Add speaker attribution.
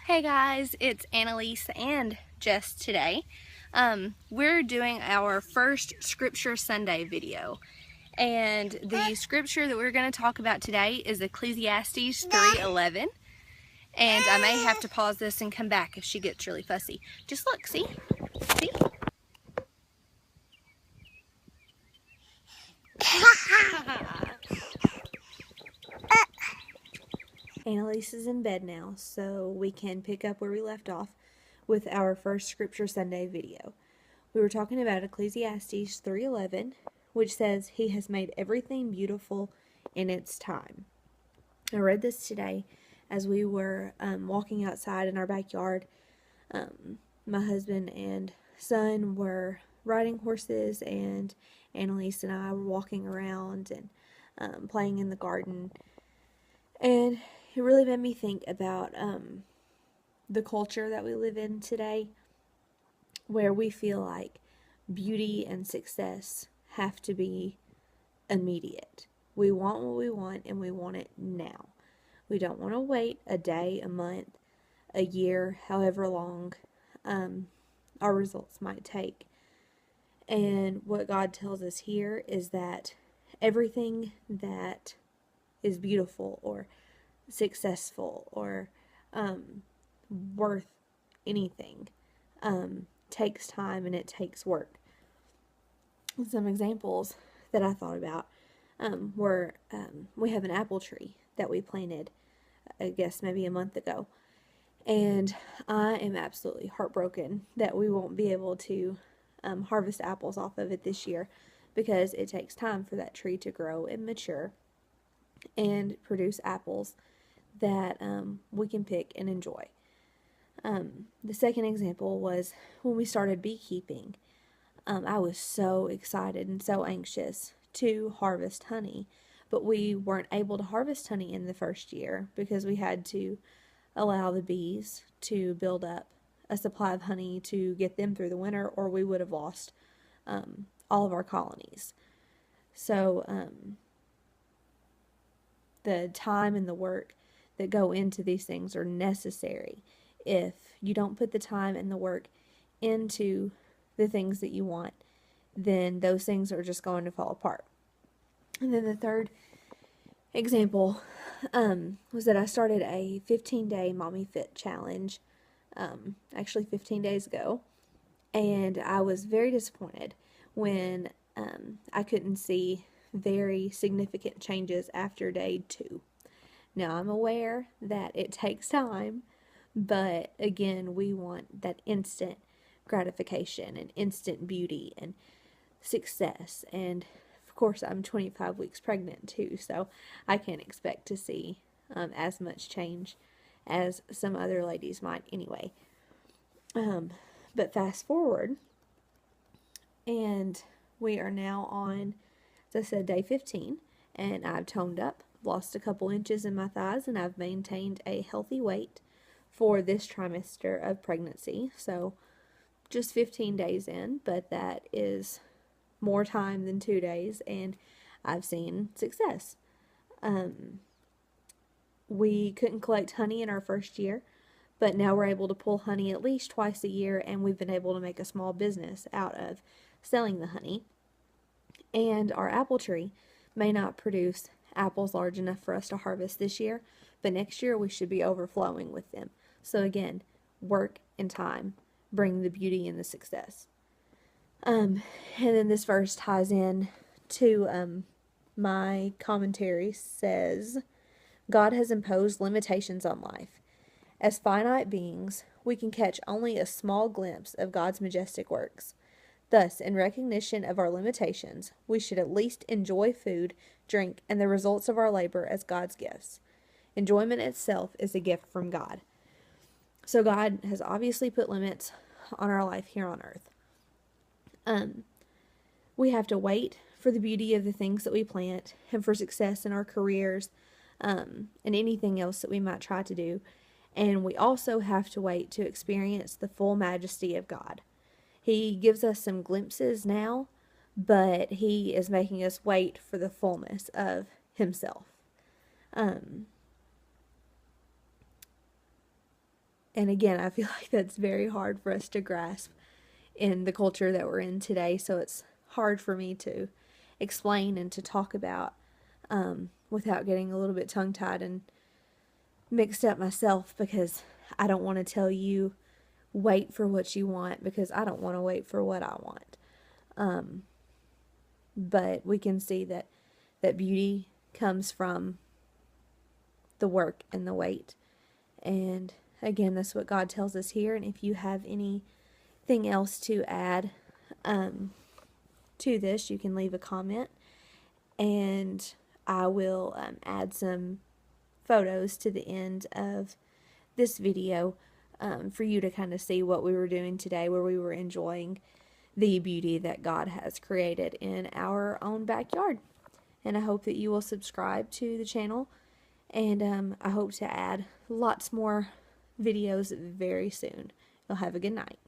Speaker 1: Hey guys, it's Annalise and Jess today. We're doing our first Scripture Sunday video. And the scripture that we're going to talk about today is Ecclesiastes 3:11. And I may have to pause this and come back if she gets really fussy. Just look, see? See? Annalise is in bed now, so we can pick up where we left off with our first Scripture Sunday video. We were talking about Ecclesiastes 3:11, which says, "He has made everything beautiful in its time." I read this today as we were walking outside in our backyard. My husband and son were riding horses, and Annalise and I were walking around and playing in the garden. And it really made me think about the culture that we live in today, where we feel like beauty and success have to be immediate. We want what we want, and we want it now. We don't want to wait a day, a month, a year, however long our results might take. And what God tells us here is that everything that is beautiful or successful or worth anything takes time and it takes work. Some examples that I thought about were we have an apple tree that we planted, I guess maybe a month ago, and I am absolutely heartbroken that we won't be able to harvest apples off of it this year, because it takes time for that tree to grow and mature and produce apples that we can pick and enjoy. The second example was when we started beekeeping. I was so excited and so anxious to harvest honey, but we weren't able to harvest honey in the first year because we had to allow the bees to build up a supply of honey to get them through the winter, or we would have lost all of our colonies. So the time and the work that go into these things are necessary. If you don't put the time and the work into the things that you want, then those things are just going to fall apart. And then the third example was that I started a 15-day Mommy Fit challenge, actually 15 days ago, and I was very disappointed when I couldn't see very significant changes after day 2. Now, I'm aware that it takes time, but again, we want that instant gratification and instant beauty and success. And of course, I'm 25 weeks pregnant too, so I can't expect to see as much change as some other ladies might anyway. But fast forward, and we are now on, as I said, day 15, and I've toned up, lost a couple inches in my thighs, and I've maintained a healthy weight for this trimester of pregnancy. So just 15 days in, but that is more time than 2 days, and I've seen success. We couldn't collect honey in our first year, but now we're able to pull honey at least twice a year, and we've been able to make a small business out of selling the honey. And our apple tree may not produce apples large enough for us to harvest this year, but next year we should be overflowing with them. So again, work and time bring the beauty and the success. And then this verse ties in to my commentary. Says, God has imposed limitations on life. As finite beings, we can catch only a small glimpse of God's majestic works. Thus, in recognition of our limitations, we should at least enjoy food, drink, and the results of our labor as God's gifts. Enjoyment itself is a gift from God. So God has obviously put limits on our life here on earth. We have to wait for the beauty of the things that we plant and for success in our careers and anything else that we might try to do. And we also have to wait to experience the full majesty of God. He gives us some glimpses now, but He is making us wait for the fullness of Himself. And again, I feel like that's very hard for us to grasp in the culture that we're in today. So it's hard for me to explain and to talk about without getting a little bit tongue tied and mixed up myself, because I don't want to tell you wait for what you want, because I don't want to wait for what I want. But we can see that beauty comes from the work and the wait. And again, that's what God tells us here. And if you have anything else to add to this, you can leave a comment, and I will add some photos to the end of this video for you to kind of see what we were doing today, where we were enjoying the beauty that God has created in our own backyard. And I hope that you will subscribe to the channel, and I hope to add lots more videos very soon. You'll have a good night.